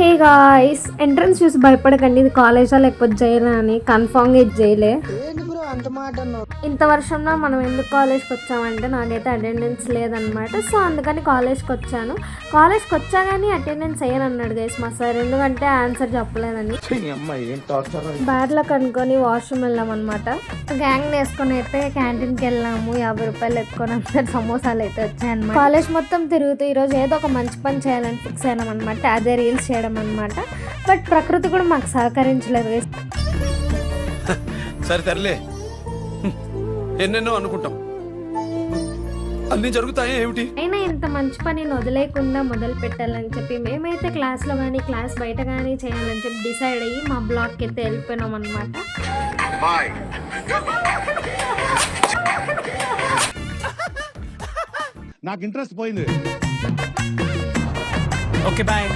Hey guys, entrance చూసి భయపడకండి. ఇది కాలేజా లేకపోతే జైలా అని. కన్ఫామ్గా ఇది జైలే. ఇంత వర్షంలో మనం ఎందుకు కాలేజ్కి వచ్చామంటే నాకైతే అటెండెన్స్ లేదనమాట. సో అందుకని కాలేజ్కి వచ్చాను. కాలేజ్కి వచ్చా కానీ అటెండెన్స్ వేయనన్నాడు గైస్ మా సార్, ఎందుకంటే ఆన్సర్ చెప్పలేదని. బ్యాడ్ లక్ అనుకొని వాష్రూమ్ వెళ్ళామన్నమాట. గ్యాంగ్ వేసుకొని అయితే క్యాంటీన్కి వెళ్ళాము. 50 రూపాయలు ఎత్తుకొని అందరు సమోసాలు అయితే వచ్చాయన్నమాట. కాలేజ్ మొత్తం తిరుగుతూ ఈరోజు ఏదో ఒక మంచి పని చేయాలని ఫిక్స్ అయినాం అనమాట. అదే రీల్స్ చేయడం అనమాట. బట్ ప్రకృతి కూడా మాకు సహకరించలేదు గైస్. సరే తరలే, ఎన్నెన్నో అనుకుంటాం, అన్ని జరుగుతాయి ఏమిటి. అయినా ఇంత మంచి పనిని వదిలేకుండా మొదలు పెట్టాలని చెప్పి మేమైతే క్లాస్లో కానీ క్లాస్ బయట కానీ చేయాలని చెప్పి డిసైడ్ అయ్యి మా బ్లాక్కి అయితే వెళ్ళిపోయినాం అనమాట. నాకు ఇంట్రెస్ట్ పోయింది. Okay bye.